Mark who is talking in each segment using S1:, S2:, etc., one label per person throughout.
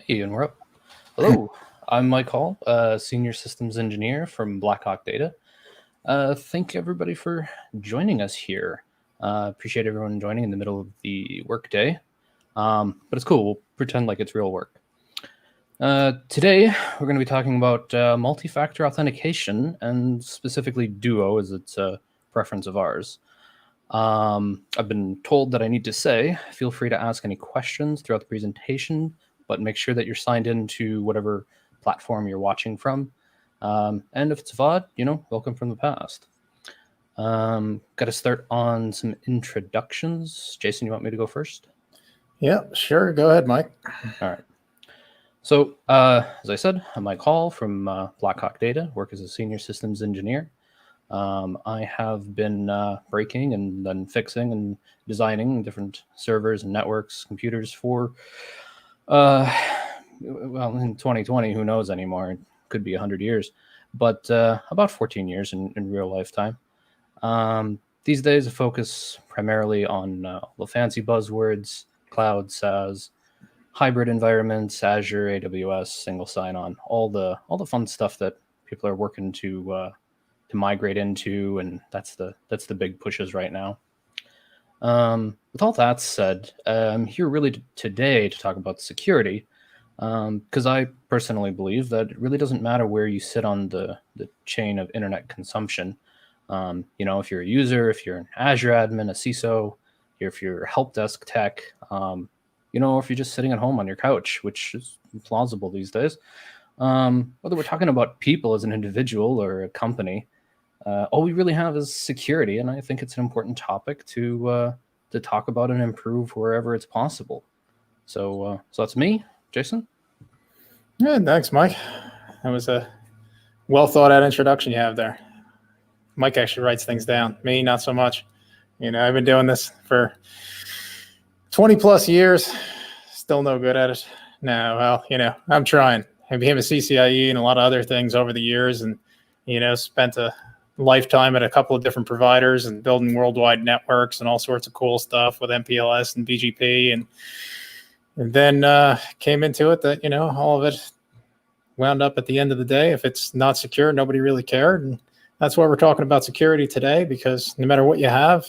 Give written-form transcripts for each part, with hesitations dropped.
S1: Hey, and we're up. Hello, I'm Mike Hall, Senior Systems Engineer from BlackHawk Data. Thank everybody for joining us here. Appreciate everyone joining in the middle of the workday. But it's cool. We'll pretend like it's real work. Today, we're going to be talking about multi-factor authentication, and specifically Duo as its preference of ours. I've been told that I need to say, feel free to ask any questions throughout the presentation, but make sure that you're signed into whatever platform you're watching from. And if it's VOD, welcome from the past. Got to start on some introductions. Jason, you want me to go first?
S2: Yeah, sure. Go ahead, Mike.
S1: All right. So, as I said, I'm Mike Hall from BlackHawk Data, work as a senior systems engineer. I have been breaking and then fixing and designing different servers and networks, computers for, well, in 2020, who knows anymore? It could be 100 years, but about 14 years in real lifetime. These days, I focus primarily on the fancy buzzwords, cloud, SaaS, hybrid environments, Azure, AWS, single sign-on, all the fun stuff that people are working to migrate into, and that's the big pushes right now. With all that said, I'm here really today to talk about security, because I personally believe that it really doesn't matter where you sit on the chain of internet consumption. If you're a user, if you're an Azure admin, a CISO, if you're a help desk tech, or if you're just sitting at home on your couch, which is plausible these days, whether we're talking about people as an individual or a company, all we really have is security, and I think it's an important topic to talk about and improve wherever it's possible. So that's me, Jason.
S2: Yeah, thanks, Mike. That was a well thought out introduction you have there. Mike actually writes things down. Me, not so much. I've been doing this for 20 plus years. Still no good at it. No, well, I'm trying. I became a CCIE and a lot of other things over the years, and spent a lifetime at a couple of different providers and building worldwide networks and all sorts of cool stuff with MPLS and BGP, and then came into it that all of it wound up at the end of the day, if it's not secure, nobody really cared. And that's why we're talking about security today, because no matter what you have,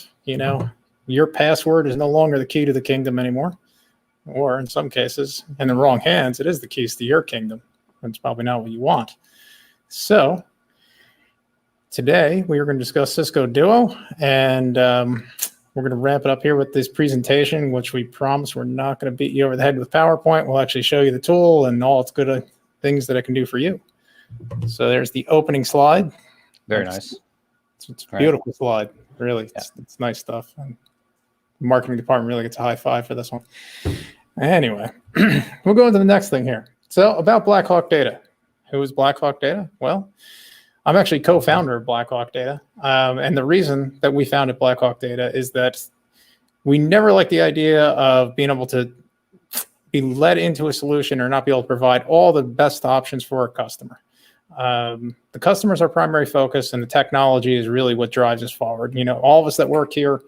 S2: your password is no longer the key to the kingdom anymore, or in some cases, in the wrong hands, it is the keys to your kingdom. That's probably not what you want. So today we are going to discuss Cisco Duo, and we're going to wrap it up here with this presentation, which we promise we're not going to beat you over the head with PowerPoint. We'll actually show you the tool and all its good things that it can do for you. So there's the opening slide.
S1: Very nice.
S2: It's a beautiful slide. Really, yeah. It's nice stuff. And the marketing department really gets a high five for this one. Anyway, we'll go into the next thing here. So about BlackHawk Data. Who is BlackHawk Data? Well, I'm actually co-founder of BlackHawk Data. And the reason that we founded BlackHawk Data is that we never liked the idea of being able to be led into a solution or not be able to provide all the best options for our customer. The customer is our primary focus, and the technology is really what drives us forward. All of us that work here,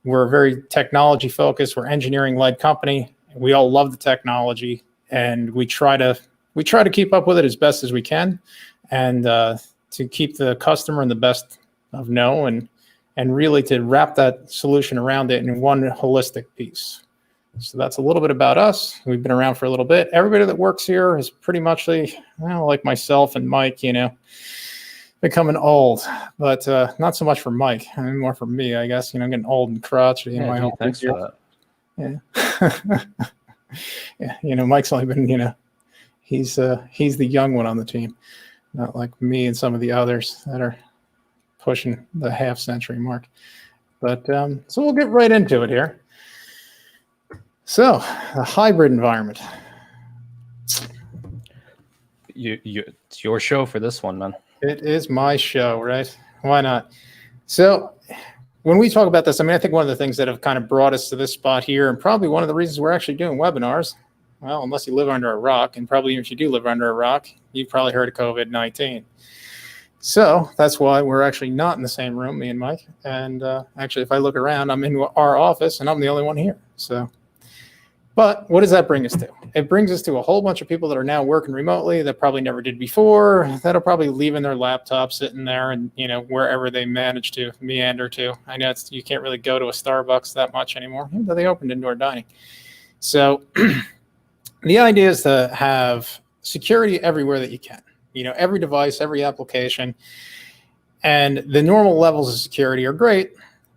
S2: we're very technology focused. We're engineering-led company. We all love the technology, and we try to keep up with it as best as we can, and to keep the customer in the best of know, and really to wrap that solution around it in one holistic piece. So that's a little bit about us. We've been around for a little bit. Everybody that works here is pretty much like myself and Mike, becoming old, but not so much for Mike. I mean, more for me, I guess. I'm getting old and crotchety in my own.
S1: Thanks for
S2: that. Yeah. Yeah. Mike's only been, he's the young one on the team, not like me and some of the others that are pushing the half-century mark. But so we'll get right into it here. So, a hybrid environment.
S1: It's your show for this one, man.
S2: It is my show, right? Why not? So, when we talk about this, I think one of the things that have kind of brought us to this spot here, and probably one of the reasons we're actually doing webinars, well, unless you live under a rock, and probably if you do live under a rock, you've probably heard of COVID-19. So that's why we're actually not in the same room, me and Mike. And actually, if I look around, I'm in our office, and I'm the only one here. So. But what does that bring us to? It brings us to a whole bunch of people that are now working remotely that probably never did before, that are probably leaving their laptop sitting there and, wherever they manage to meander to. I know you can't really go to a Starbucks that much anymore, even though they opened indoor dining. So the idea is to have security everywhere that you can, every device, every application. And the normal levels of security are great.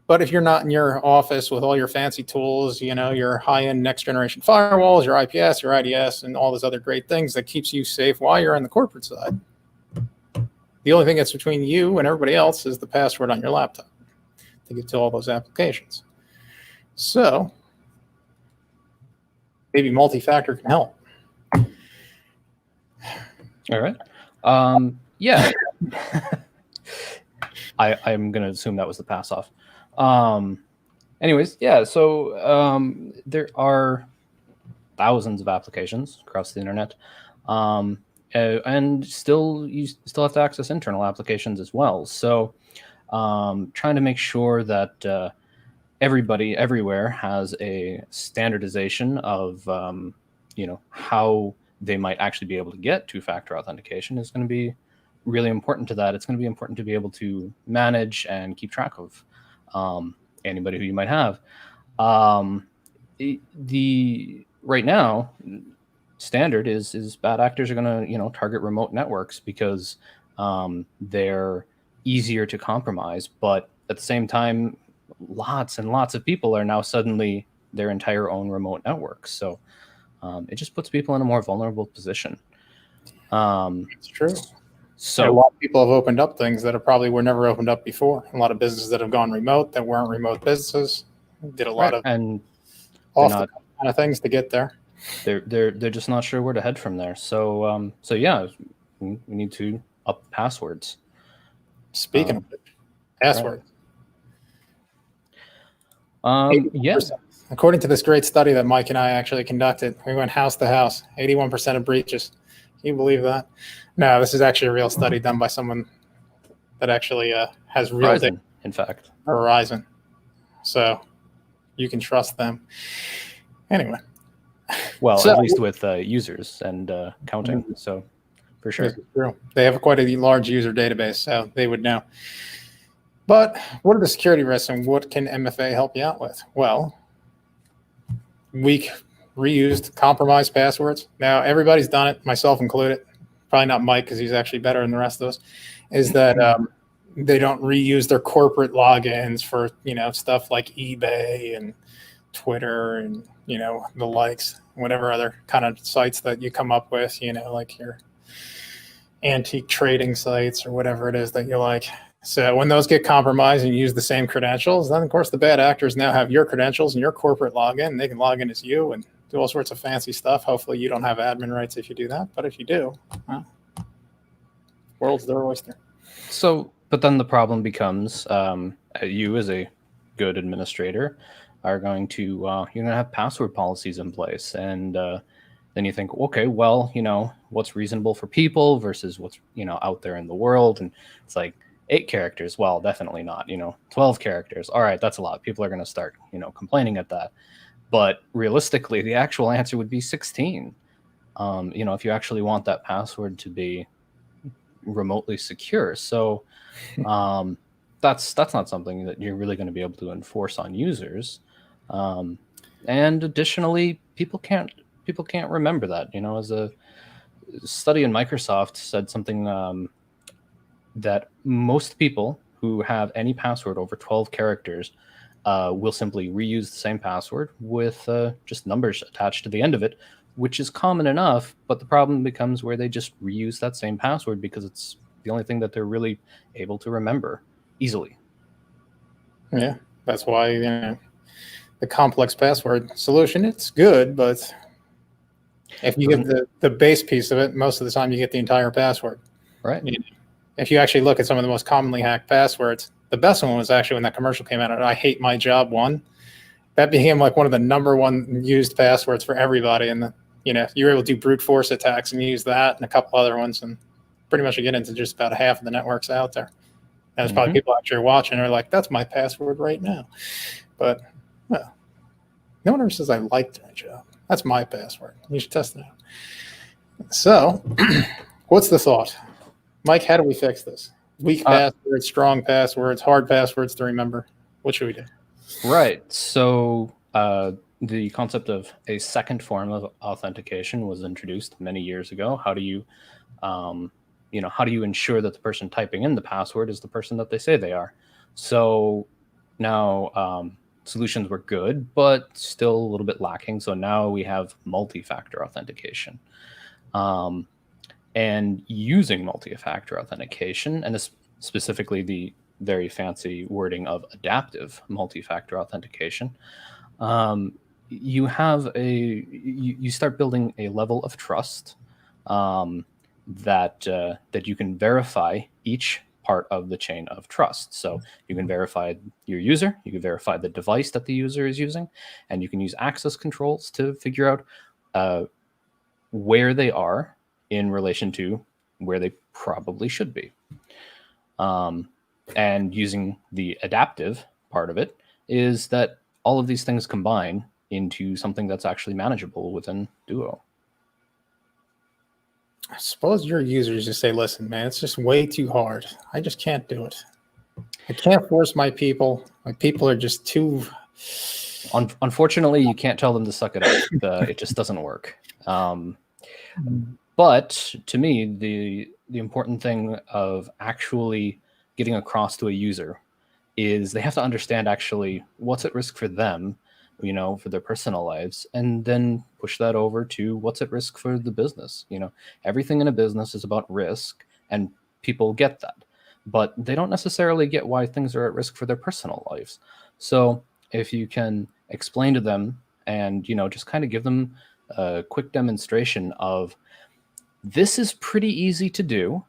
S2: But if you're not in your office with all your fancy tools, your high-end next-generation firewalls, your IPS, your IDS, and all those other great things that keeps you safe while you're on the corporate side, the only thing that's between you and everybody else is the password on your laptop to get to all those applications. So maybe multi-factor can help.
S1: All right. Yeah. I'm going to assume that was the pass off. Anyways, yeah, so there are thousands of applications across the internet. And you still have to access internal applications as well. So trying to make sure that everybody everywhere has a standardization of how they might actually be able to get two-factor authentication is going to be really important to that. It's going to be important to be able to manage and keep track of anybody who you might have. The right now standard is bad actors are going to target remote networks because they're easier to compromise, but at the same time lots and lots of people are now suddenly their entire own remote networks, so it just puts people in a more vulnerable position.
S2: It's true.
S1: So
S2: a lot of people have opened up things that probably were never opened up before. A lot of businesses that have gone remote that weren't remote businesses did a lot of
S1: and
S2: off the kind of things to get there.
S1: They're just not sure where to head from there. So yeah, we need to up passwords.
S2: Speaking of it, passwords.
S1: Yeah.
S2: According to this great study that Mike and I actually conducted, we went house to house. 81% of breaches. Can you believe that? No, this is actually a real study done by someone that actually has real data.
S1: In fact.
S2: Verizon. So you can trust them. Anyway.
S1: Well, at least with users and counting. So for sure.
S2: True. They have quite a large user database, so they would know. But what are the security risks and what can MFA help you out with? Well, weak, reused, compromised passwords. Now, everybody's done it, myself included. Probably not Mike because he's actually better than the rest of us. Is that they don't reuse their corporate logins for stuff like eBay and Twitter and the likes, whatever other kind of sites that you come up with. Like your antique trading sites or whatever it is that you like. So when those get compromised and you use the same credentials, then of course the bad actors now have your credentials and your corporate login. And they can log in as you and do all sorts of fancy stuff. Hopefully you don't have admin rights if you do that. But if you do, world's their oyster.
S1: So, but then the problem becomes you as a good administrator are going to, you're going to have password policies in place. And then you think, okay, well, what's reasonable for people versus what's, out there in the world. And it's like 8 characters. Well, definitely not, 12 characters. All right, that's a lot. People are going to start, complaining at that. But realistically, the actual answer would be 16. If you actually want that password to be remotely secure. So that's not something that you're really going to be able to enforce on users. And additionally, people can't remember that. As a study in Microsoft said something that most people who have any password over 12 characters will simply reuse the same password with just numbers attached to the end of it, which is common enough. But the problem becomes where they just reuse that same password because it's the only thing that they're really able to remember easily.
S2: Yeah, that's why the complex password solution, it's good, but if you get the base piece of it, most of the time you get the entire password.
S1: Right.
S2: If you actually look at some of the most commonly hacked passwords, the best one was actually when that commercial came out. I hate my job one. That became like one of the number one used passwords for everybody. And you were able to do brute force attacks and use that and a couple other ones, and pretty much get into just about half of the networks out there. And there's probably people actually watching who are like, that's my password right now. But well, no one ever says I liked my job. That's my password. You should test it out. So, what's the thought? Mike, how do we fix this? Weak passwords, strong passwords, hard passwords to remember. What should we do?
S1: Right. So the concept of a second form of authentication was introduced many years ago. How do you, how do you ensure that the person typing in the password is the person that they say they are? So now solutions were good, but still a little bit lacking. So now we have multi-factor authentication. And using multi-factor authentication, and this specifically the very fancy wording of adaptive multi-factor authentication, you start building a level of trust that you can verify each part of the chain of trust. So you can verify your user, you can verify the device that the user is using, and you can use access controls to figure out where they are in relation to where they probably should be. And using the adaptive part of it is that all of these things combine into something that's actually manageable within Duo.
S2: I suppose your users just say, listen, man, it's just way too hard. I just can't do it. I can't force my people. My people are just too...
S1: Unfortunately, you can't tell them to suck it up. It just doesn't work. But to me, the important thing of actually getting across to a user is they have to understand actually what's at risk for them, for their personal lives, and then push that over to what's at risk for the business. Everything in a business is about risk, and people get that, but they don't necessarily get why things are at risk for their personal lives. So if you can explain to them and, just kind of give them a quick demonstration of, this is pretty easy to do.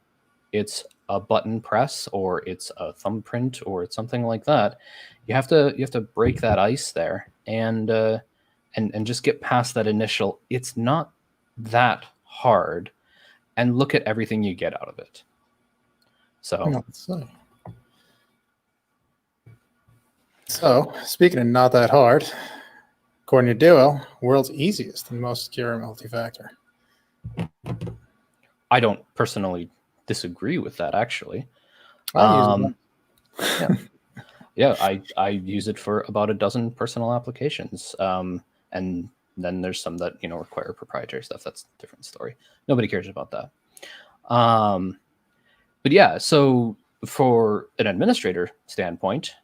S1: It's a button press, or it's a thumbprint, or it's something like that. You have to break that ice there, and just get past that initial, it's not that hard, and look at everything you get out of it. So
S2: speaking of not that hard, according to Duo, world's easiest and most secure multi-factor.
S1: I don't personally disagree with that, actually.
S2: I
S1: use it for about a dozen personal applications, and then there's some that require proprietary stuff. That's a different story. Nobody cares about that. But yeah, so for an administrator standpoint,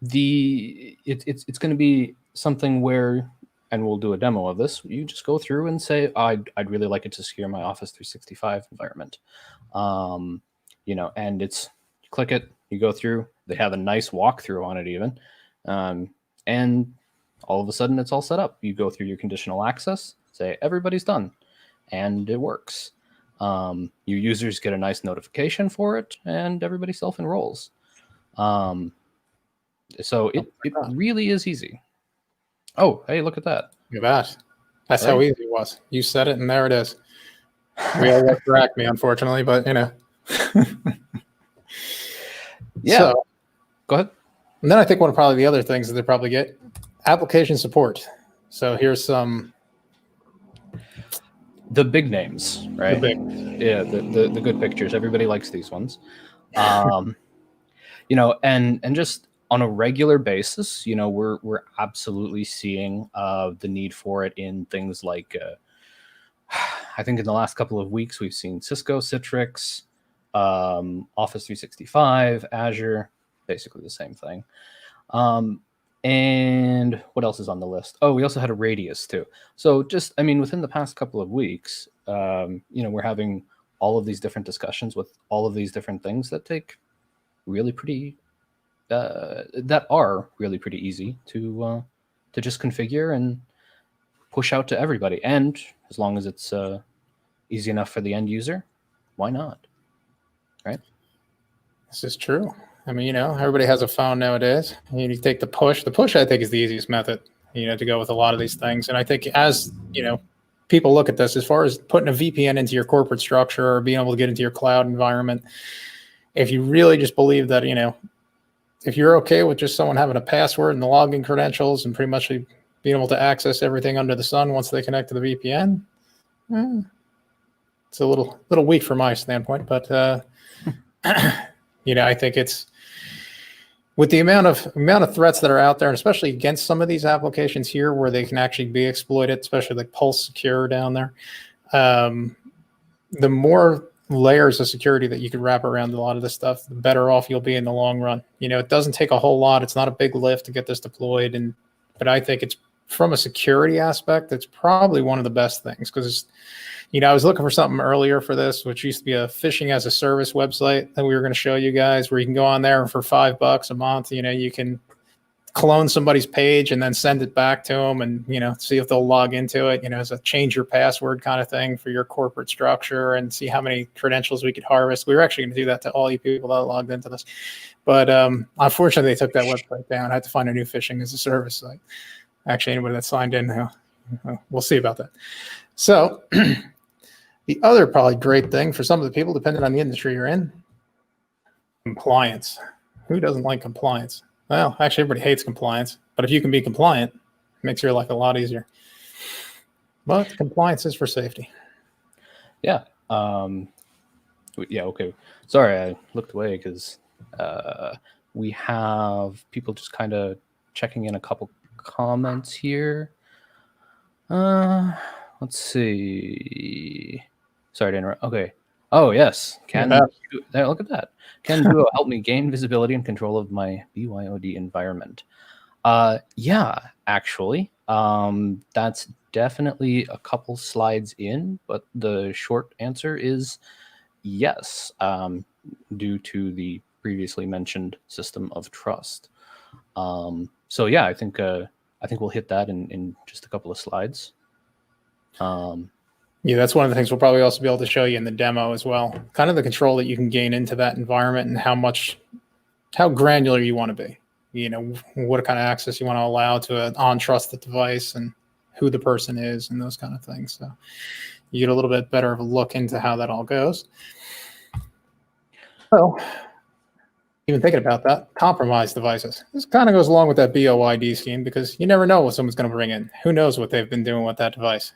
S1: it's going to be something where, and we'll do a demo of this, you just go through and say, I'd really like it to secure my Office 365 environment. And it's, you click it, you go through, they have a nice walkthrough on it even. And all of a sudden it's all set up. You go through your conditional access, say everybody's done, and it works. Your users get a nice notification for it, and everybody self-enrolls. So it really is easy. Oh, hey, look at that.
S2: Look at that. That's right. How easy it was. You said it, and there it is. We all got correct me, unfortunately, but
S1: Yeah. So, go ahead.
S2: And then I think one of probably the other things that they probably get, application support. So here's some.
S1: The big names, right? Yeah, the good pictures. Everybody likes these ones. And just on a regular basis, we're absolutely seeing the need for it in things like, I think in the last couple of weeks, we've seen Cisco, Citrix, Office 365, Azure, basically the same thing. And what else is on the list? Oh, we also had a Radius too. So just, within the past couple of weeks, we're having all of these different discussions with all of these different things that take really pretty, that are really pretty easy to just configure and push out to everybody. And as long as it's easy enough for the end user, why not? Right?
S2: This is true. Everybody has a phone nowadays. You take the push. The push, I think, is the easiest method, to go with a lot of these things. And I think as, people look at this, as far as putting a VPN into your corporate structure or being able to get into your cloud environment, if you really just believe that, if you're okay with just someone having a password and the login credentials and pretty much being able to access everything under the sun once they connect to the VPN. It's a little weak from my standpoint, but I think it's with the amount of threats that are out there, and especially against some of these applications here where they can actually be exploited, especially like Pulse Secure down there. The more layers of security that you can wrap around a lot of this stuff, the better off you'll be in the long run. It doesn't take a whole lot. It's not a big lift to get this deployed, but I think it's from a security aspect, it's probably one of the best things because I was looking for something earlier for this, which used to be a phishing as a service website that we were going to show you guys, where you can go on there and for $5 a month, you can clone somebody's page and then send it back to them and, see if they'll log into it, as a change your password kind of thing for your corporate structure and see how many credentials we could harvest. We were actually going to do that to all you people that logged into this. But unfortunately, they took that website down. I had to find a new phishing as a service site. Actually, anybody that signed in now, we'll see about that. So the other probably great thing for some of the people, depending on the industry you're in, compliance. Who doesn't like compliance? Well, actually, everybody hates compliance. But if you can be compliant, it makes your life a lot easier. But compliance is for safety.
S1: Yeah. Yeah, okay. Sorry, I looked away because we have people just kind of checking in a couple comments here. Let's see. Sorry to interrupt. Okay. Oh, yes. Look at that. Can Duo help me gain visibility and control of my BYOD environment? Yeah, actually. That's definitely a couple slides in, but the short answer is yes, due to the previously mentioned system of trust. So yeah, I think we'll hit that in just a couple of slides.
S2: Yeah, that's one of the things we'll probably also be able to show you in the demo as well. Kind of the control that you can gain into that environment and how granular you want to be. What kind of access you want to allow to an untrusted device and who the person is and those kind of things. So you get a little bit better of a look into how that all goes. Well, even thinking about that, compromised devices. This kind of goes along with that BYOD scheme because you never know what someone's going to bring in. Who knows what they've been doing with that device,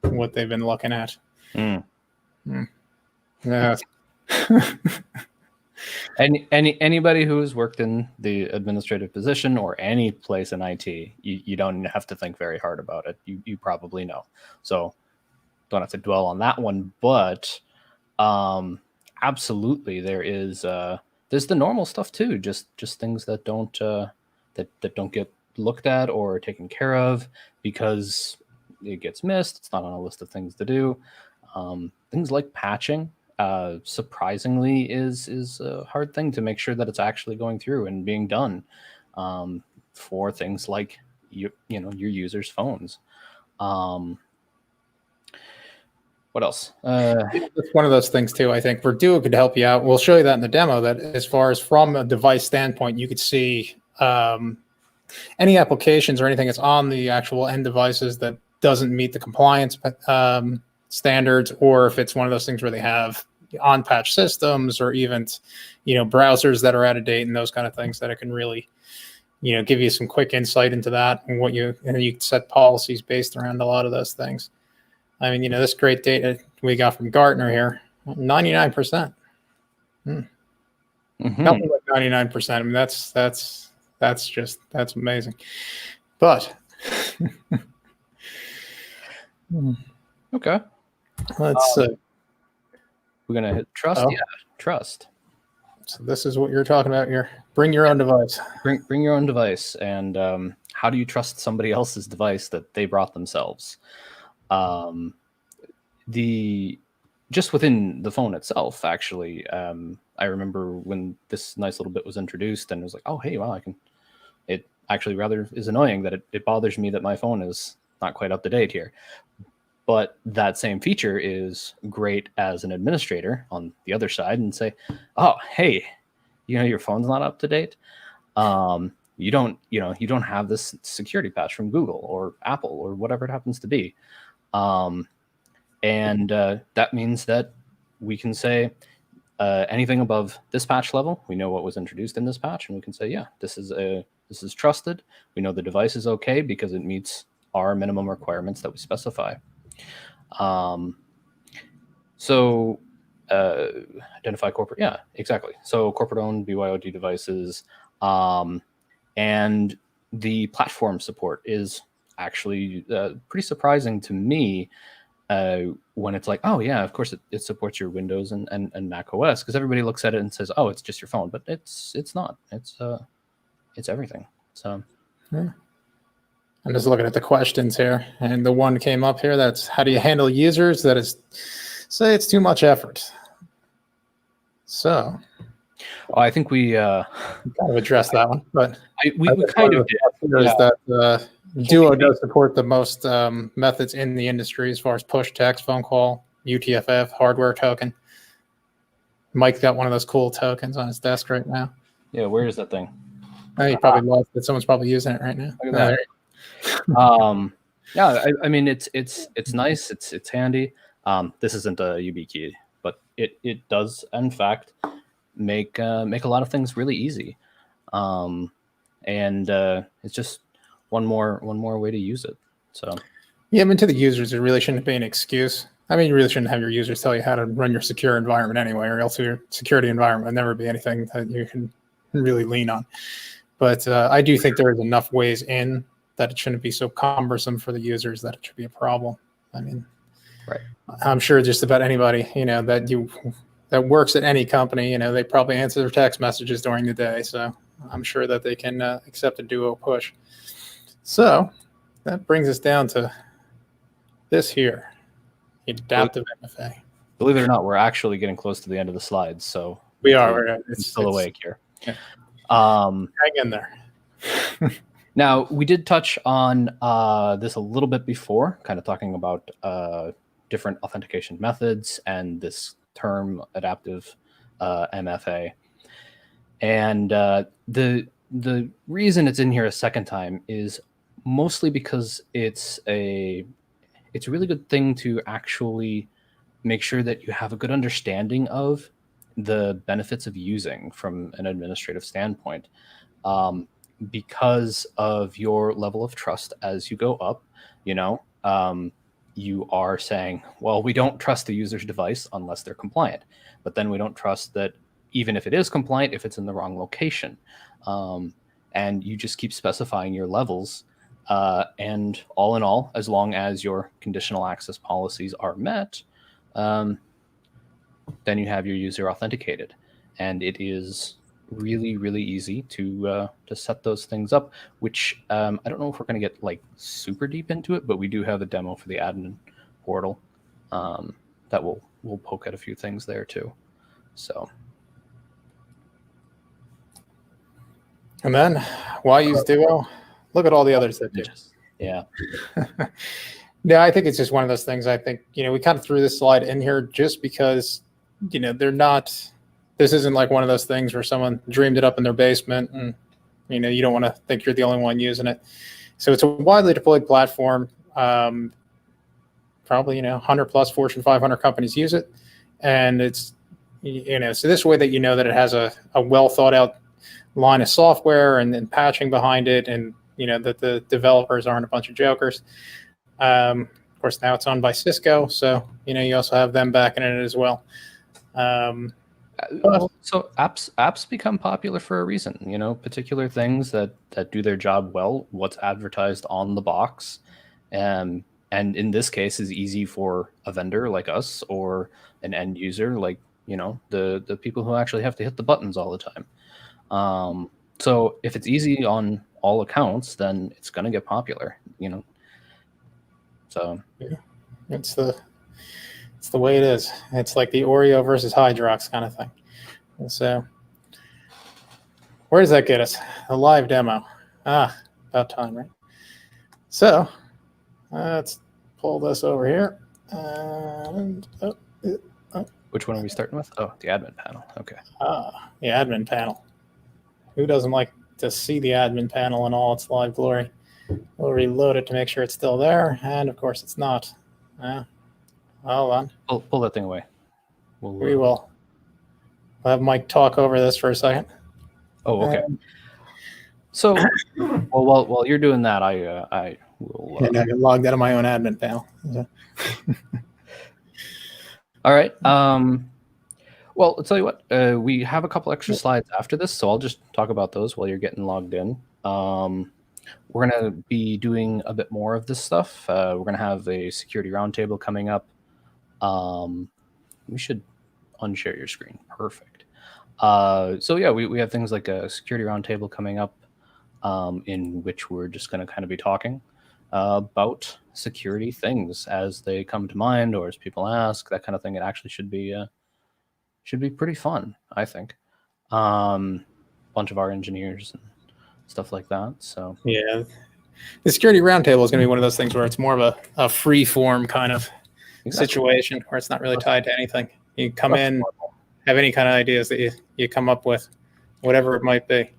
S2: what they've been looking at. Yeah.
S1: Anybody who's worked in the administrative position or any place in IT, you don't have to think very hard about it. You probably know. So don't have to dwell on that one. But absolutely, there's the normal stuff too. Just things that don't that don't get looked at or taken care of because it gets missed. It's not on a list of things to do. Things like patching. Surprisingly is a hard thing to make sure that it's actually going through and being done for things like your users' phones. What else?
S2: It's one of those things too. I think where Duo could help you out. We'll show you that in the demo. That as far as from a device standpoint, you could see any applications or anything that's on the actual end devices that doesn't meet the compliance standards, or if it's one of those things where they have on-patch systems or even browsers that are out of date and those kind of things, that it can really give you some quick insight into that and and you can set policies based around a lot of those things. I mean, this great data we got from Gartner here, 99%. Nothing like 99%. I mean, that's amazing. But
S1: okay,
S2: let's
S1: we're gonna hit trust. Yeah, trust.
S2: So this is what you're talking about here. Bring your own device.
S1: Bring your own device. And how do you trust somebody else's device that they brought themselves? Just within the phone itself, actually, I remember when this nice little bit was introduced, and it was like, oh, hey, wow, it actually rather is annoying that it bothers me that my phone is not quite up to date here. But that same feature is great as an administrator on the other side and say, oh, hey, your phone's not up to date. You don't have this security patch from Google or Apple or whatever it happens to be. And that means that we can say anything above this patch level, we know what was introduced in this patch, and we can say, yeah, this is this is trusted. We know the device is okay because it meets our minimum requirements that we specify. So identify corporate, yeah, exactly. So corporate-owned BYOD devices, and the platform support is actually pretty surprising to me when it's like, oh yeah, of course it supports your Windows and Mac OS, because everybody looks at it and says, oh, it's just your phone, but it's not. It's everything. So.
S2: Yeah. I'm just looking at the questions here, and the one came up here. That's how do you handle users that is say it's too much effort. So,
S1: I think we
S2: kind of addressed that one, but
S1: we kind of did.
S2: Is that Duo does support the most methods in the industry as far as push, text, phone call, UTF-F, hardware token. Mike's got one of those cool tokens on his desk right now.
S1: Yeah, where is that thing?
S2: He probably lost it. Someone's probably using it right now.
S1: Look at that. Yeah, I mean it's nice. It's handy. This isn't a YubiKey, but it does in fact make a lot of things really easy, and it's just one more way to use it. So
S2: yeah, I mean, to the users, it really shouldn't be an excuse. I mean, you really shouldn't have your users tell you how to run your secure environment anyway, or else your security environment will never be anything that you can really lean on. But I do think there is enough ways in that it shouldn't be so cumbersome for the users that it should be a problem. I mean,
S1: right.
S2: I'm sure just about anybody, that works at any company, they probably answer their text messages during the day. So I'm sure that they can accept a Duo push. So that brings us down to this here, adaptive MFA.
S1: Believe it or not, we're actually getting close to the end of the slides. So
S2: we are.
S1: It's still awake here.
S2: Yeah. Hang in there.
S1: Now, we did touch on this a little bit before, kind of talking about different authentication methods and this term adaptive MFA. And the reason it's in here a second time is mostly because it's a really good thing to actually make sure that you have a good understanding of the benefits of using from an administrative standpoint. Because of your level of trust as you go up, you are saying, well, we don't trust the user's device unless they're compliant. But then we don't trust that even if it is compliant, if it's in the wrong location. And you just keep specifying your levels. And all in all, as long as your conditional access policies are met, then you have your user authenticated. And it is really, really easy to set those things up, which I don't know if we're going to get like super deep into it, but we do have a demo for the admin portal that we'll poke at a few things there too. So,
S2: and then why use Duo? Look at all the others that do.
S1: Yeah.
S2: Yeah, I think it's just one of those things. I think we kind of threw this slide in here just because they're not. This isn't like one of those things where someone dreamed it up in their basement and, you don't want to think you're the only one using it. So it's a widely deployed platform. Probably, 100 plus Fortune 500 companies use it. And it's, so this way that that it has a well thought out line of software and patching behind it, and, that the developers aren't a bunch of jokers. Of course, now it's owned by Cisco. So, you also have them backing it as well.
S1: So apps become popular for a reason, particular things that do their job well, what's advertised on the box, and in this case is easy for a vendor like us or an end user like the people who actually have to hit the buttons all the time. So if it's easy on all accounts, then it's going to get popular, so
S2: yeah, it's the way it is. It's like the Oreo versus Hydrox kind of thing. So where does that get us? A live demo. About time, right? So let's pull this over here. And
S1: which one are we starting with? Oh, the admin panel. Okay.
S2: The admin panel. Who doesn't like to see the admin panel in all its live glory? We'll reload it to make sure it's still there. And of course it's not. Hold on.
S1: Pull that thing away.
S2: We will. We'll have Mike talk over this for a second.
S1: Oh, okay. So, while you're doing that, I will.
S2: And I got logged out of my own admin panel. So.
S1: All right. Well, I'll tell you what. We have a couple extra slides after this, so I'll just talk about those while you're getting logged in. We're going to be doing a bit more of this stuff. We're going to have a security roundtable coming up. We should unshare your screen. Perfect. So yeah, we have things like a security roundtable coming up, in which we're just going to kind of be talking about security things as they come to mind or as people ask, that kind of thing. It actually should be pretty fun, I think. Bunch of our engineers and stuff like that. So
S2: yeah, the security roundtable is going to be one of those things where it's more of a free form kind of situation where it's not really tied to anything. You come in, have any kind of ideas that you come up with, whatever it might be.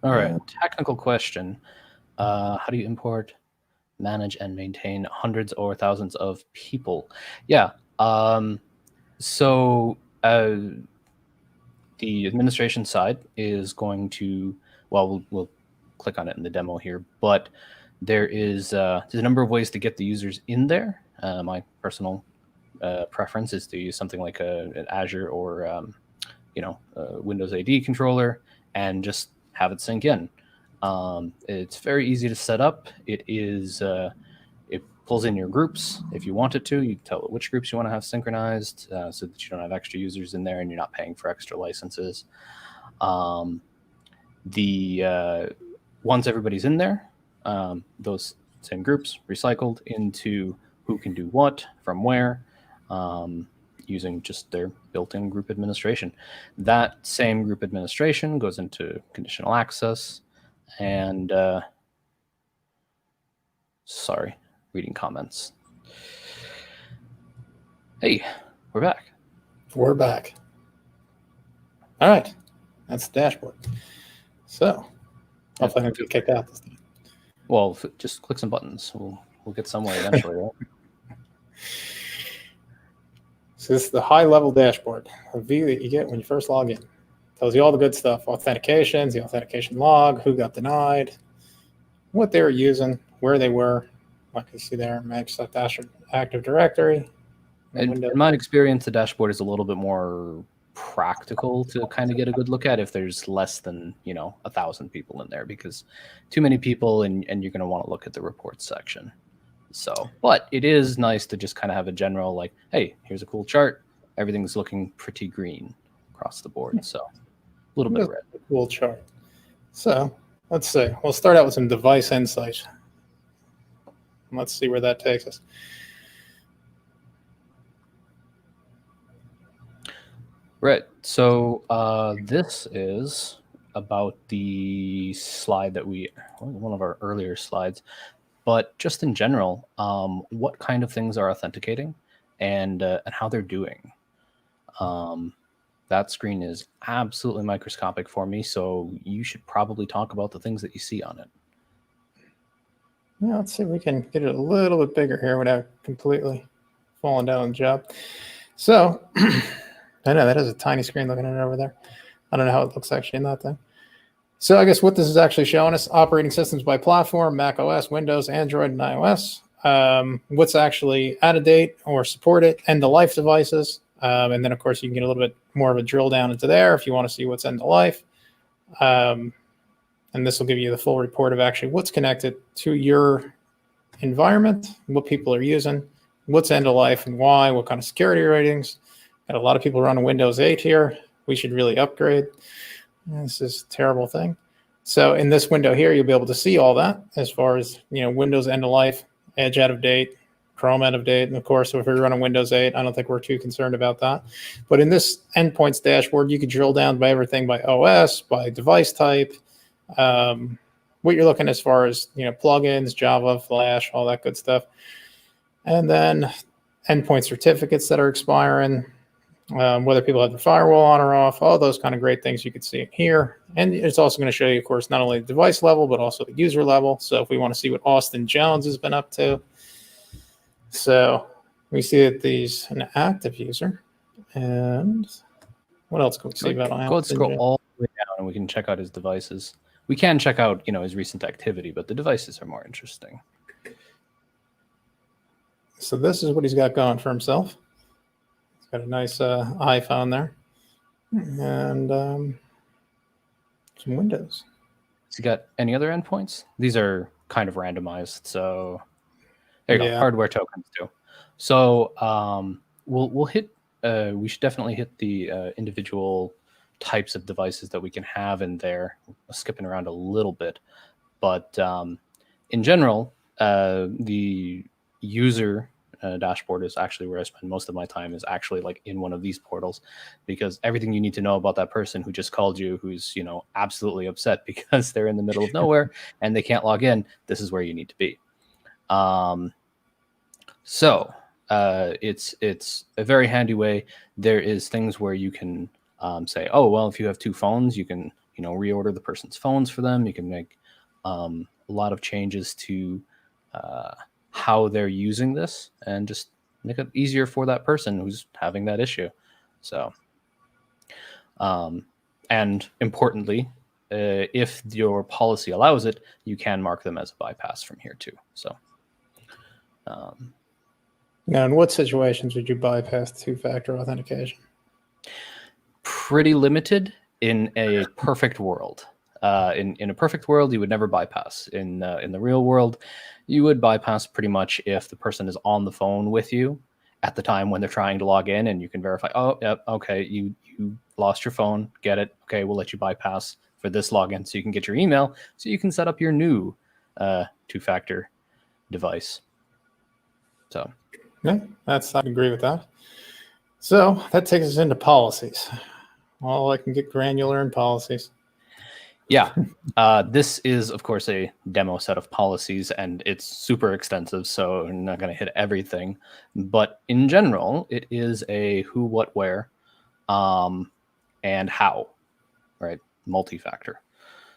S1: All right. Technical question. How do you import, manage, and maintain hundreds or thousands of people? Yeah. So the administration side is going to, well, we'll click on it in the demo here, but there's a number of ways to get the users in there. My personal preference is to use something like an Azure or a Windows AD controller and just have it sync in. It's very easy to set up. It pulls in your groups if you want it to. You tell it which groups you want to have synchronized, so that you don't have extra users in there and you're not paying for extra licenses. Once everybody's in there, those same groups recycled into who can do what from where, using just their built-in group administration. That same group administration goes into conditional access and sorry, reading comments. Hey, we're back.
S2: We're back. All right, that's the dashboard. So hopefully I don't get kicked out this time.
S1: Well, just click some buttons. We'll get somewhere eventually, right?
S2: So this is the high-level dashboard, a view that you get when you first log in. Tells you all the good stuff, authentications, the authentication log, who got denied, what they were using, where they were. Like you see there, Microsoft Active Directory.
S1: In my experience, the dashboard is a little bit more practical to kind of get a good look at if there's less than 1,000 people in there, because too many people and you're going to want to look at the reports section. So, but it is nice to just kind of have a general like, hey, here's a cool chart. Everything's looking pretty green across the board. So a little bit of red.
S2: Cool chart. So let's see. We'll start out with some device insight. Let's see where that takes us.
S1: Right. So this is about the slide that one of our earlier slides, but just in general, what kind of things are authenticating and how they're doing. That screen is absolutely microscopic for me, so you should probably talk about the things that you see on it.
S2: Yeah, let's see if we can get it a little bit bigger here without completely falling down on the job. So I know that is a tiny screen looking at it over there. I don't know how it looks actually in that thing. So I guess what this is actually showing us, operating systems by platform, Mac OS, Windows, Android, and iOS. What's actually out of date or supported, end-of-life devices. And then, of course, you can get a little bit more of a drill down into there if you want to see what's end-of-life. And this will give you the full report of actually what's connected to your environment, what people are using, what's end-of-life and why, what kind of security ratings. Got a lot of people running Windows 8 here. We should really upgrade. This is a terrible thing. So in this window here, you'll be able to see all that as far as, Windows end of life, Edge out of date, Chrome out of date. And of course, if we're running Windows 8, I don't think we're too concerned about that. But in this endpoints dashboard, you can drill down by everything by OS, by device type, what you're looking as far as, plugins, Java, Flash, all that good stuff. And then endpoint certificates that are expiring, whether people have their firewall on or off, all those kind of great things you can see here. And it's also going to show you, of course, not only the device level, but also the user level. So if we want to see what Austin Jones has been up to. So we see that he's an active user. And what else can we see about Austin?
S1: Go ahead, scroll all the way down and we can check out his devices. we can check out, his recent activity, but the devices are more interesting.
S2: So this is what he's got going for himself. He's got a nice iPhone there, and some Windows.
S1: Has he got any other endpoints? These are kind of randomized, so there you go. Hardware tokens too. So we'll hit. We should definitely hit the individual types of devices that we can have in there. Skipping around a little bit, but in general, the user dashboard is actually where I spend most of my time, is actually like in one of these portals, because everything you need to know about that person who just called you, who's absolutely upset because they're in the middle of nowhere and they can't log in, this is where you need to be. So it's a very handy way. There is things where you can say, oh, well, if you have two phones, you can reorder the person's phones for them. You can make a lot of changes to how they're using this and just make it easier for that person who's having that issue. So and importantly, if your policy allows it, you can mark them as a bypass from here too. So
S2: now, in what situations would you bypass two-factor authentication?
S1: Pretty limited. In a perfect world. In a perfect world, you would never bypass. In the real world, you would bypass pretty much if the person is on the phone with you at the time when they're trying to log in, and you can verify, oh, yep, okay, you lost your phone, get it, okay, we'll let you bypass for this login so you can get your email, so you can set up your new two-factor device. So
S2: yeah, I agree with that. So that takes us into policies. Well, I can get granular in policies.
S1: Yeah, this is, of course, a demo set of policies, and it's super extensive, so I'm not going to hit everything. But in general, it is a who, what, where, and how, right? Multi-factor,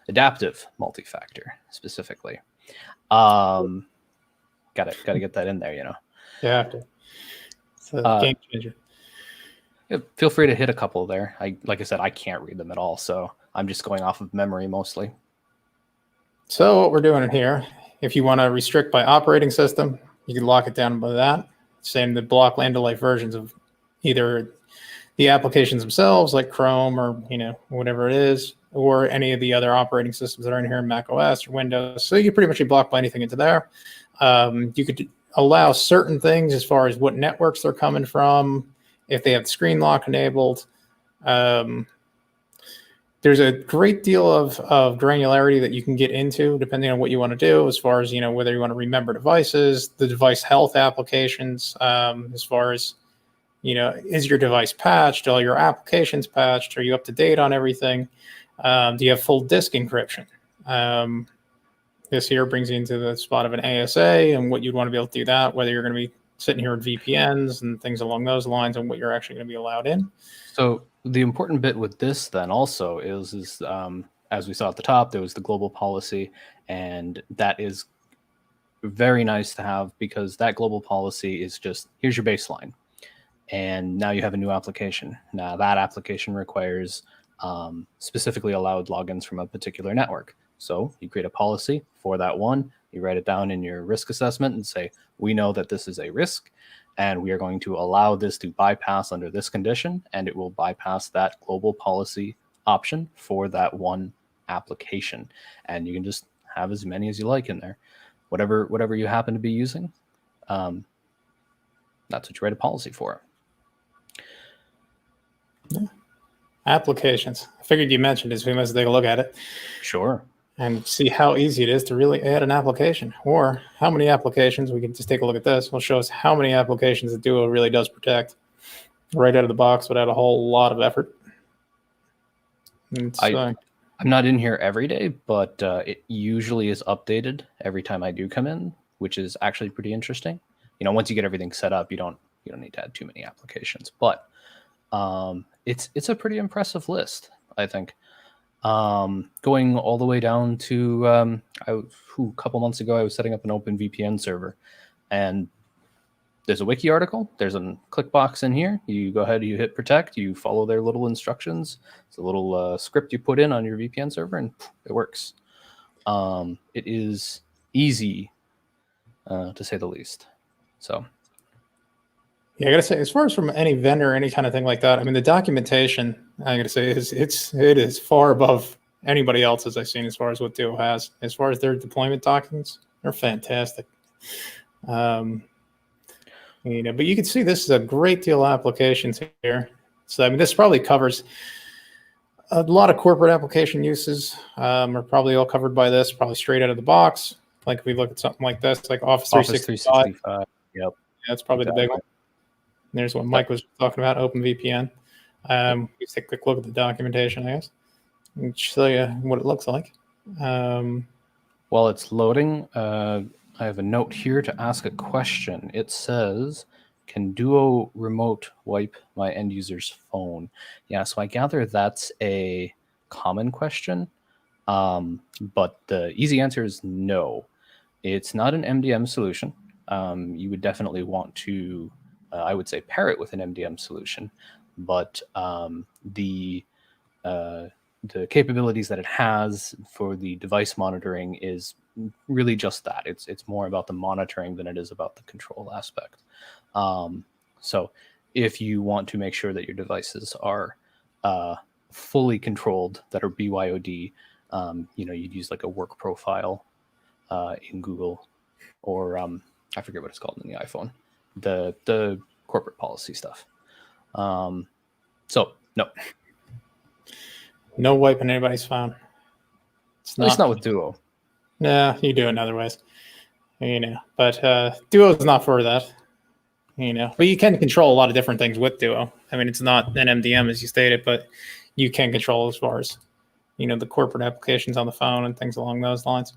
S1: adaptive multi-factor specifically. Gotta get that in there,
S2: Yeah, it's a game changer.
S1: Yeah, feel free to hit a couple there. Like I said, I can't read them at all, so I'm just going off of memory mostly.
S2: So what we're doing here, if you want to restrict by operating system, you can lock it down by that. Same the block land of life versions of either the applications themselves, like Chrome or whatever it is, or any of the other operating systems that are in here, Mac OS or Windows. So you can pretty much be blocked by anything into there. You could allow certain things as far as what networks they're coming from, if they have the screen lock enabled. There's a great deal of granularity that you can get into depending on what you want to do, as far as whether you want to remember devices, the device health applications, as far as is your device patched, all your applications patched, are you up to date on everything, do you have full disk encryption? This here brings you into the spot of an ASA and what you'd want to be able to do that, whether you're going to be sitting here with VPNs and things along those lines, and what you're actually going to be allowed in.
S1: So the important bit with this then also is as we saw at the top, there was the global policy, and that is very nice to have, because that global policy is just, here's your baseline, and now you have a new application. Now that application requires specifically allowed logins from a particular network. So you create a policy for that one, you write it down in your risk assessment and say, we know that this is a risk, and we are going to allow this to bypass under this condition, and it will bypass that global policy option for that one application. And you can just have as many as you like in there. Whatever you happen to be using, that's what you write a policy for.
S2: Yeah. Applications. I figured you mentioned it, so we must take a look at it.
S1: Sure. And
S2: see how easy it is to really add an application, or how many applications. We can just take a look at this. It'll show us how many applications the Duo really does protect right out of the box without a whole lot of effort.
S1: I'm not in here every day, but it usually is updated every time I do come in, which is actually pretty interesting. Once you get everything set up, you don't need to add too many applications, but it's a pretty impressive list, I think. Going all the way down to a couple months ago, I was setting up an open VPN server, and there's a wiki article. There's a click box in here. You go ahead, you hit protect, you follow their little instructions. It's a little script you put in on your VPN server, and it works. It is easy, to say the least. So.
S2: Yeah, I gotta say, as far as from any vendor or any kind of thing like that, I mean, the documentation, I gotta say, it is far above anybody else's I've seen as far as what Duo has. As far as their deployment documents, they're fantastic. But you can see this is a great deal of applications here. So I mean, this probably covers a lot of corporate application uses. Are probably all covered by this, probably straight out of the box. Like if we look at something like this, like Office 365.
S1: 365. Yep.
S2: That's probably exactly the big one. And there's what Mike was talking about, OpenVPN. Let's take a quick look at the documentation, I guess, and show you what it looks like.
S1: While it's loading, I have a note here to ask a question. It says, can Duo remote wipe my end user's phone? Yeah, so I gather that's a common question, but the easy answer is no. It's not an MDM solution. You would definitely want to, I would say, pair it with an MDM solution, but the capabilities that it has for the device monitoring is really just that. It's more about the monitoring than it is about the control aspect. So if you want to make sure that your devices are fully controlled, that are BYOD, you'd use like a work profile in Google, or I forget what it's called in the iPhone, the corporate policy stuff. So
S2: no wiping anybody's phone.
S1: At least not with Duo.
S2: Nah, you do it in other ways, but Duo is not for that, but you can control a lot of different things with Duo. I mean, it's not an MDM as you stated, but you can control as far as, the corporate applications on the phone and things along those lines.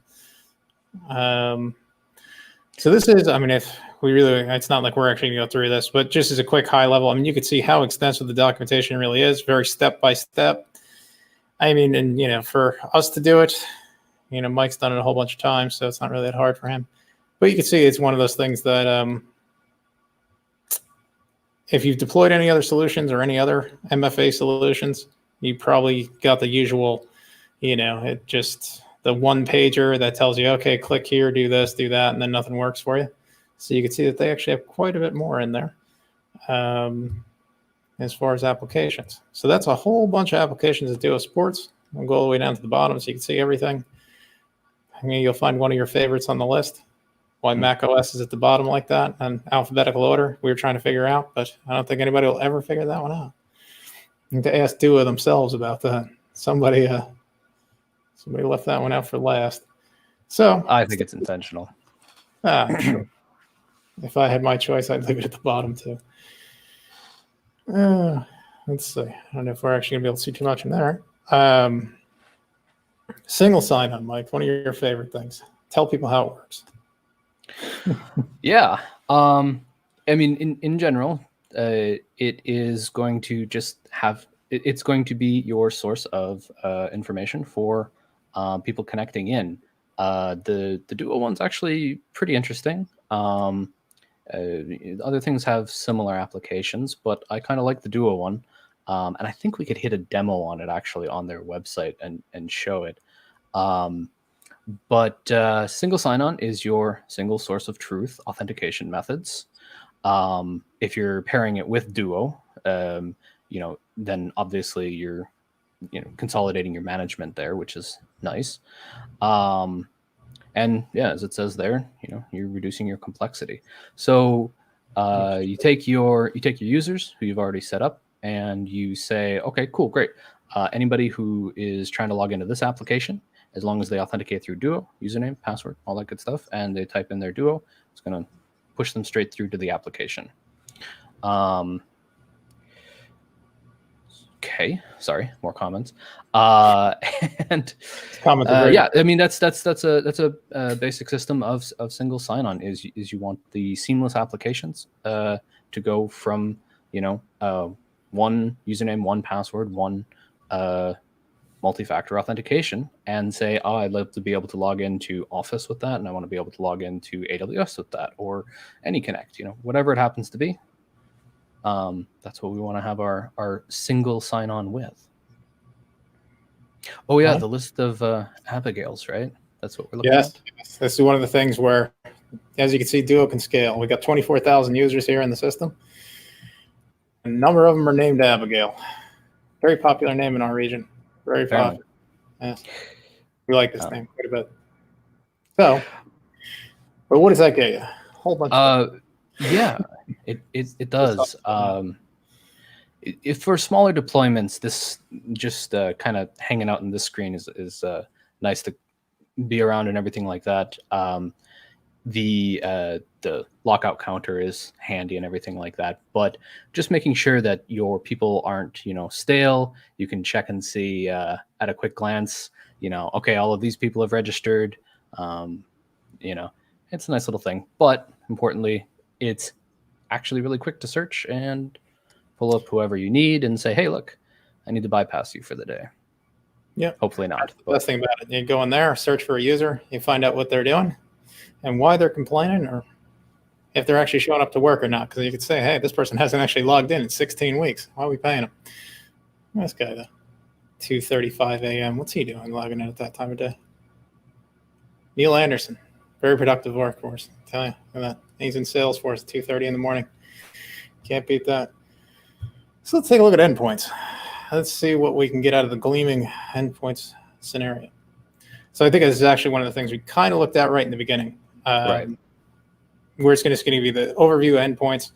S2: So this is, I mean, if we really, it's not like we're actually going to go through this, but just as a quick high level, I mean, you can see how extensive the documentation really is, very step by step. I mean, and, for us to do it, Mike's done it a whole bunch of times, so it's not really that hard for him. But you can see it's one of those things that if you've deployed any other solutions or any other MFA solutions, you probably got the usual, it just the one pager that tells you, okay, click here, do this, do that, and then nothing works for you. So you can see that they actually have quite a bit more in there as far as applications. So that's a whole bunch of applications that Duo supports. We'll go all the way down to the bottom so you can see everything. I mean, you'll find one of your favorites on the list. Why Mac OS is at the bottom like that in alphabetical order, we were trying to figure out, but I don't think anybody will ever figure that one out. I need to ask Duo themselves about that. Somebody left that one out for last. So
S1: I think it's intentional.
S2: Sure. If I had my choice, I'd leave it at the bottom too. Let's see. I don't know if we're actually gonna be able to see too much in there. Single sign-on, Mike. One of your favorite things. Tell people how it works.
S1: Yeah. I mean, in general, it is going to just have. It's going to be your source of information for people connecting in. The Duo one's actually pretty interesting. Other things have similar applications, but I kind of like the Duo one. And I think we could hit a demo on it actually on their website and show it. But single sign-on is your single source of truth authentication methods. If you're pairing it with Duo, then obviously you're consolidating your management there, which is nice. And yeah, as it says there, you're reducing your complexity. So you take your users who you've already set up, and you say, okay, cool, great. Anybody who is trying to log into this application, as long as they authenticate through Duo, username, password, all that good stuff, and they type in their Duo, it's going to push them straight through to the application. Okay, sorry, more comments. And yeah, I mean that's a basic system of single sign-on. Is you want the seamless applications to go from one username, one password, one multi-factor authentication, and say, oh, I'd love to be able to log into Office with that, and I want to be able to log into AWS with that, or AnyConnect, whatever it happens to be. That's what we want to have our single sign-on with. Oh yeah, the list of Abigails, right? That's what we're looking
S2: Yes,
S1: at.
S2: yes. This is one of the things where, as you can see, Duo can scale. We got 24,000 users here in the system. A number of them are named Abigail. Very popular name in our region. Very popular. Yes. We like this name quite a bit. So, but what does that get you? A whole bunch
S1: yeah, it does. If for smaller deployments, this just kind of hanging out in this screen is nice to be around and everything like that. The lockout counter is handy and everything like that, but just making sure that your people aren't, stale. You can check and see at a quick glance, okay, all of these people have registered. It's a nice little thing, but importantly, it's actually really quick to search and pull up whoever you need and say, hey, look, I need to bypass you for the day.
S2: Yeah.
S1: Hopefully not.
S2: That's the best thing about it. You go in there, search for a user, you find out what they're doing and why they're complaining, or if they're actually showing up to work or not. Because you could say, hey, this person hasn't actually logged in 16 weeks. Why are we paying them? This guy, though. 2:35 a.m. What's he doing logging in at that time of day? Neil Anderson. Very productive workforce. I tell you. Look at that. He's in Salesforce at 2:30 in the morning. Can't beat that. So let's take a look at endpoints. Let's see what we can get out of the gleaming endpoints scenario. So I think this is actually one of the things we kind of looked at right in the beginning.
S1: Right.
S2: Where it's going to be the overview of endpoints.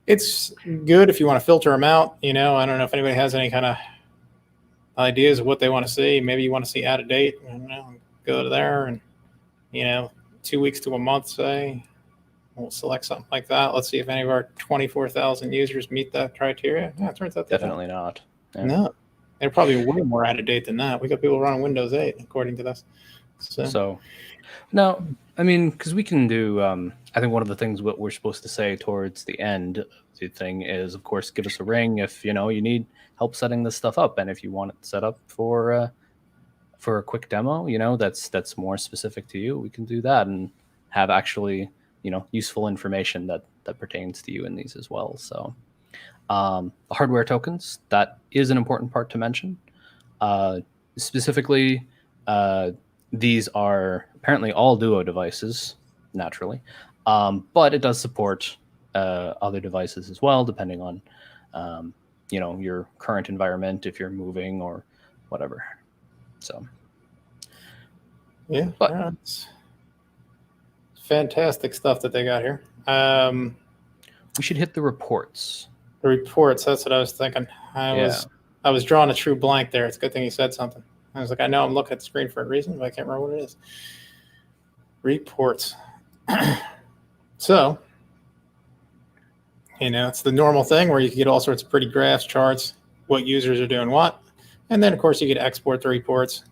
S2: It's good if you want to filter them out. I don't know if anybody has any kind of ideas of what they want to see. Maybe you want to see out of date. Go to there and, 2 weeks to a month, say. We'll select something like that. Let's see if any of our 24,000 users meet that criteria. Yeah, it turns out
S1: definitely not. Yeah.
S2: No, they're probably way more out of date than that. We got people running Windows 8, according to this.
S1: So now, because we can do, I think one of the things what we're supposed to say towards the end of the thing is, of course, give us a ring if, you need help setting this stuff up. And if you want it set up for a quick demo, that's more specific to you, we can do that and have actually, useful information that pertains to you in these as well. So the hardware tokens, that is an important part to mention. Specifically, these are apparently all Duo devices, naturally, but it does support other devices as well, depending on, your current environment, if you're moving or whatever. So,
S2: yeah,
S1: but
S2: it's fantastic stuff that they got here.
S1: We should hit the reports.
S2: The reports, that's what I was thinking. I was drawing a true blank there. It's a good thing you said something. I was like, I know I'm looking at the screen for a reason, but I can't remember what it is. Reports. So, it's the normal thing where you can get all sorts of pretty graphs, charts, what users are doing what. And then, of course, you could export the reports.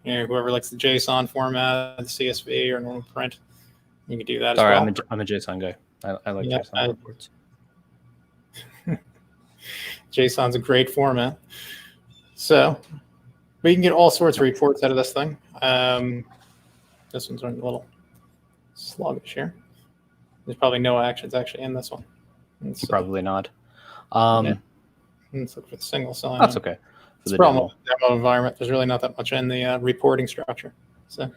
S2: Whoever likes the JSON format, the CSV, or normal print, you can do that as well.
S1: I'm a JSON guy. I like JSON reports.
S2: JSON's a great format. So we can get all sorts of reports out of this thing. This one's running a little sluggish here. There's probably no actions actually in this one.
S1: Probably not.
S2: Let's look for the single sign.
S1: That's okay.
S2: It's a problem with the demo environment. There's really not that much in the reporting structure. So,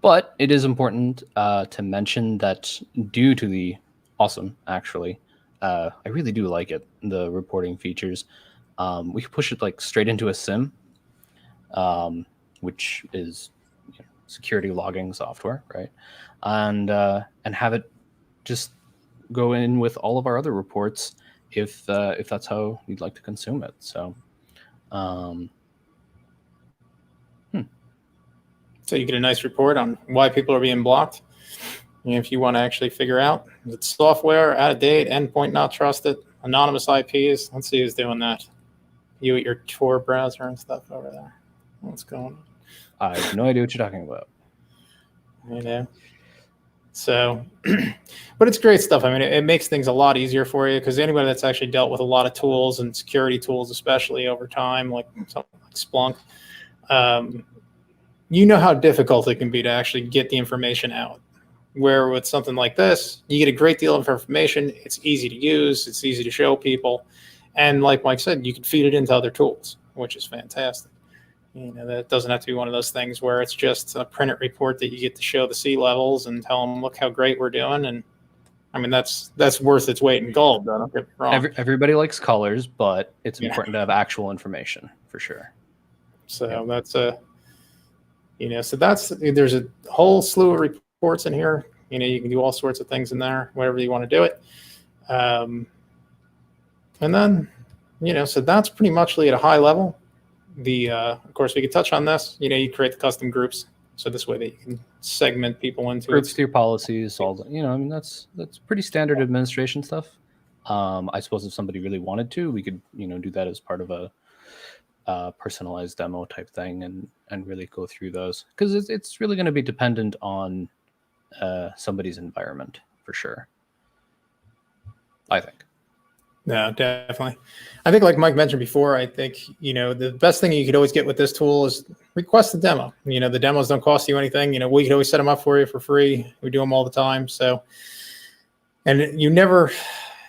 S1: but it is important to mention that due to the awesome, actually, I really do like it, the reporting features. We can push it like straight into a SIM, which is security logging software, right? And have it just go in with all of our other reports if that's how you'd like to consume it. So.
S2: So you get a nice report on why people are being blocked. If you want to actually figure out, is it software, out of date, endpoint not trusted, anonymous IPs? Let's see who's doing that. You at your Tor browser and stuff over there. What's going on?
S1: I have no idea what you're talking about.
S2: So, but it's great stuff. It makes things a lot easier for you because anybody that's actually dealt with a lot of tools and security tools, especially over time, like something like Splunk, how difficult it can be to actually get the information out. Where with something like this, you get a great deal of information. It's easy to use. It's easy to show people. And like Mike said, you can feed it into other tools, which is fantastic. That doesn't have to be one of those things where it's just a printed report that you get to show the sea levels and tell them, look how great we're doing. And I mean, that's worth its weight in gold, though. Don't get me wrong.
S1: Everybody likes colors, but it's important to have actual information for sure.
S2: So that's so there's a whole slew of reports in here. You can do all sorts of things in there, whatever you want to do it. And then, so that's pretty much at a high level. Of course, we could touch on this. You create the custom groups, so this way that you can segment people into
S1: groups through policies. All the, I mean, that's pretty standard administration stuff. I suppose if somebody really wanted to, we could do that as part of a personalized demo type thing and really go through those, because it's really going to be dependent on somebody's environment for sure, I think.
S2: No, definitely. I think, like Mike mentioned before, I think, the best thing you could always get with this tool is request the demo. The demos don't cost you anything. We could always set them up for you for free. We do them all the time. So, and you never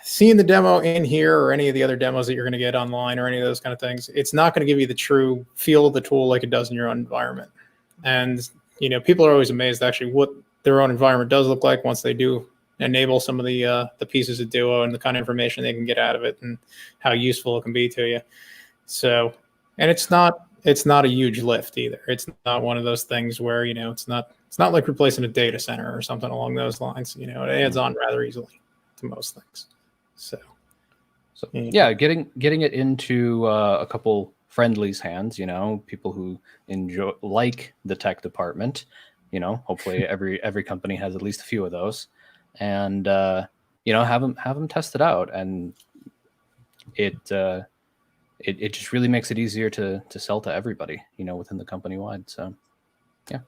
S2: seeing the demo in here or any of the other demos that you're going to get online or any of those kind of things, it's not going to give you the true feel of the tool like it does in your own environment. And, people are always amazed actually what their own environment does look like once they do enable some of the pieces of Duo and the kind of information they can get out of it and how useful it can be to you. So, and it's not a huge lift either. It's not one of those things where, it's not like replacing a data center or something along those lines. It adds on rather easily to most things. So
S1: yeah, getting it into a couple friendlies' hands, people who like the tech department, hopefully every company has at least a few of those. And have them test it out, and it just really makes it easier to sell to everybody, within the company wide. So yeah,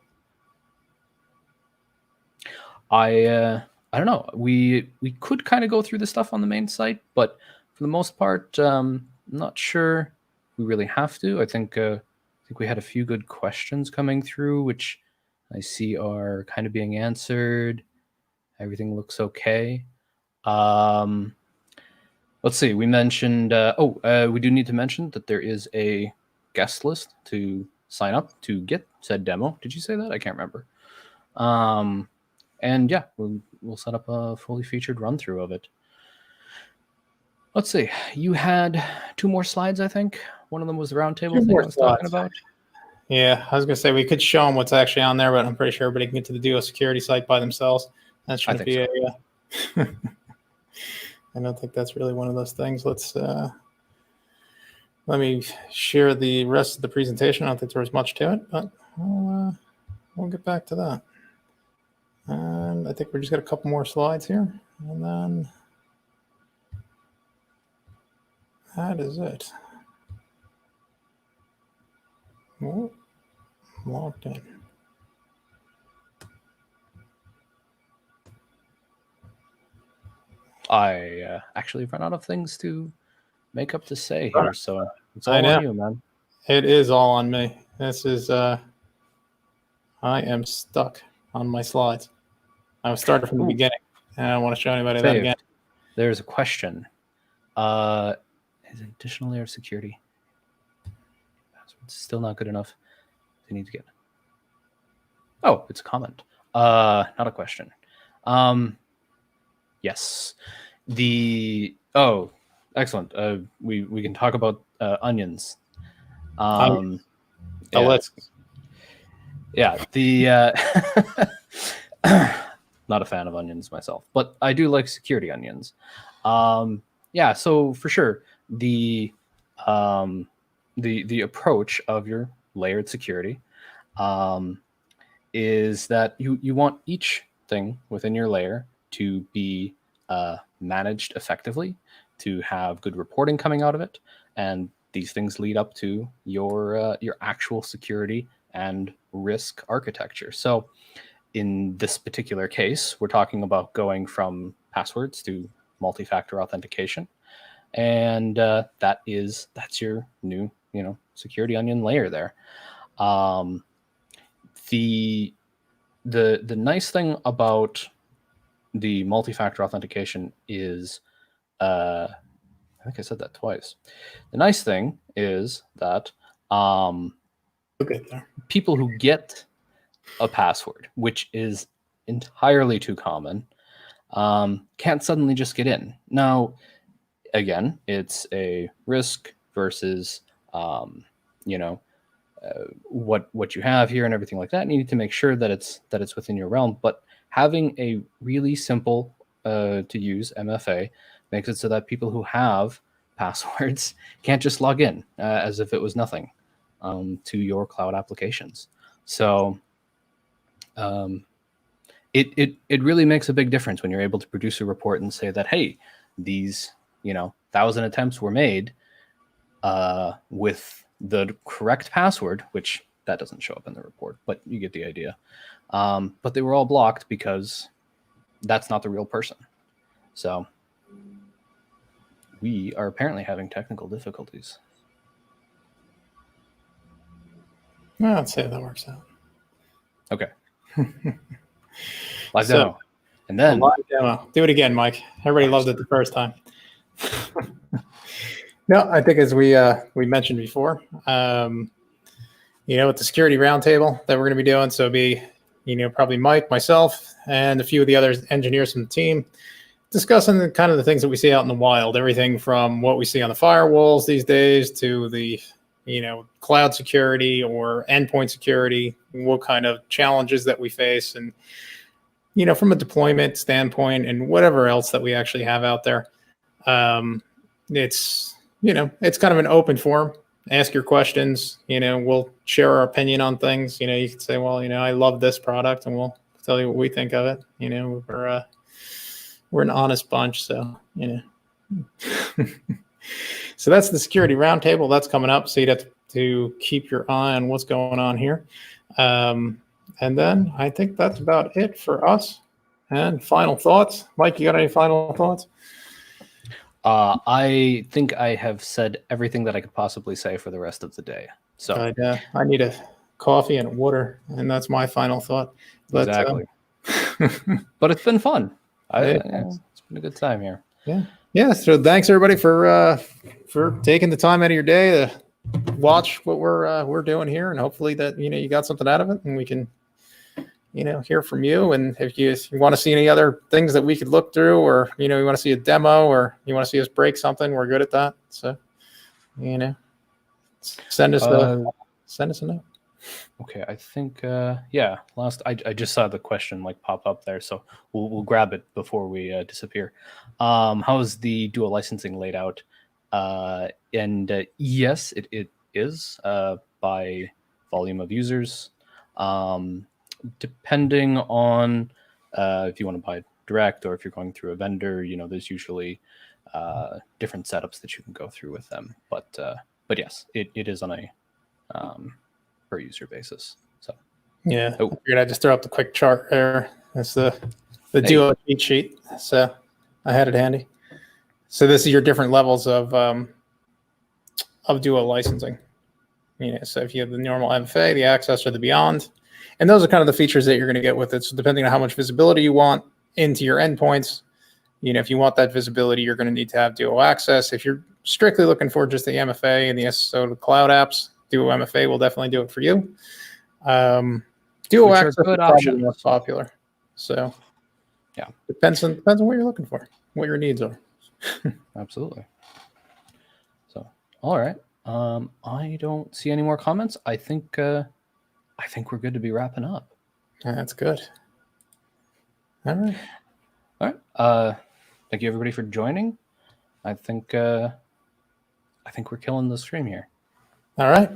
S1: I don't know. We could kind of go through the stuff on the main site, but for the most part, I'm not sure we really have to. I think we had a few good questions coming through, which I see are kind of being answered. Everything looks okay. Let's see. We mentioned. We do need to mention that there is a guest list to sign up to get said demo. Did you say that? I can't remember. And yeah, we'll set up a fully featured run through of it. Let's see. You had 2 more slides, I think. One of them was the roundtable thing I was talking about.
S2: Yeah, I was gonna say we could show them what's actually on there, but I'm pretty sure everybody can get to the Duo security site by themselves. That shouldn't be I don't think that's really one of those things. Let me share the rest of the presentation. I don't think there was much to it, but we'll get back to that. And I think we just got a couple more slides here, and then that is it. Oh, logged in.
S1: I actually run out of things to make up to say here, so it's all on you, man.
S2: It is all on me. This is I am stuck on my slides. I was starting from the beginning, and I don't want to show anybody that again.
S1: There's a question. Is additional layer of security still not good enough? They need to get. Oh, it's a comment. Not a question. Yes. Excellent. We can talk about onions.
S2: Let's.
S1: Yeah. Not a fan of onions myself, but I do like security onions. Yeah. So for sure, the approach of your layered security is that you want each thing within your layer to be managed effectively, to have good reporting coming out of it, and these things lead up to your actual security and risk architecture. So in this particular case, we're talking about going from passwords to multi-factor authentication, and that's your new security onion layer there. The nice thing about the multi-factor authentication is, I think I said that twice. The nice thing is that
S2: We'll get there.
S1: People who get a password, which is entirely too common, can't suddenly just get in. Now, again, it's a risk versus, what you have here and everything like that. And you need to make sure that it's within your realm. But having a really simple to use MFA makes it so that people who have passwords can't just log in as if it was nothing to your cloud applications. So it really makes a big difference when you're able to produce a report and say that, hey, these 1,000 attempts were made with the correct password, which that doesn't show up in the report, but you get the idea. But they were all blocked because that's not the real person. So we are apparently having technical difficulties.
S2: I'd say that works out.
S1: Okay. Live demo. And then
S2: live demo. Do it again, Mike. Everybody loved it the first time. No, I think as we mentioned before, with the security roundtable that we're going to be doing, so it'll be, probably Mike, myself, and a few of the other engineers from the team discussing the kind of the things that we see out in the wild, everything from what we see on the firewalls these days to the, cloud security or endpoint security, what kind of challenges that we face, and, from a deployment standpoint and whatever else that we actually have out there. It's kind of an open forum. Ask your questions. We'll share our opinion on things. You can say, well, I love this product, and we'll tell you what we think of it. We're an honest bunch, so So that's the security roundtable. That's coming up. So you'd have to keep your eye on what's going on here. And then I think that's about it for us. And final thoughts, Mike. You got any final thoughts?
S1: I think I have said everything that I could possibly say for the rest of the day. So
S2: I need a coffee and water, and that's my final thought. But,
S1: exactly. But it's been fun. It's been a good time here.
S2: Yeah. So thanks everybody for taking the time out of your day to watch what we're doing here, and hopefully that you got something out of it, and we can hear from you. And if you want to see any other things that we could look through, or you want to see a demo, or you want to see us break something, we're good at that. So send us a note.
S1: Okay, I think I just saw the question pop up there, so we'll grab it before we disappear. How is the dual licensing laid out? And yes, it is by volume of users. Depending on if you want to buy direct or if you're going through a vendor, there's usually different setups that you can go through with them. But yes, it is on a per user basis. So
S2: I figured I'd just throw up the quick chart there. That's the Duo cheat sheet. So I had it handy. So this is your different levels of Duo licensing. So if you have the normal MFA, the access, or the beyond, and those are kind of the features that you're going to get with it. So depending on how much visibility you want into your endpoints, if you want that visibility, you're going to need to have Duo access. If you're strictly looking for just the MFA and the SSO cloud apps, Duo MFA will definitely do it for you. Duo access is probably the most popular. So depends on what you're looking for, what your needs are.
S1: Absolutely. So all right. I don't see any more comments. I think we're good to be wrapping up.
S2: That's good. All right.
S1: Thank you everybody for joining. I think we're killing the stream here.
S2: All right.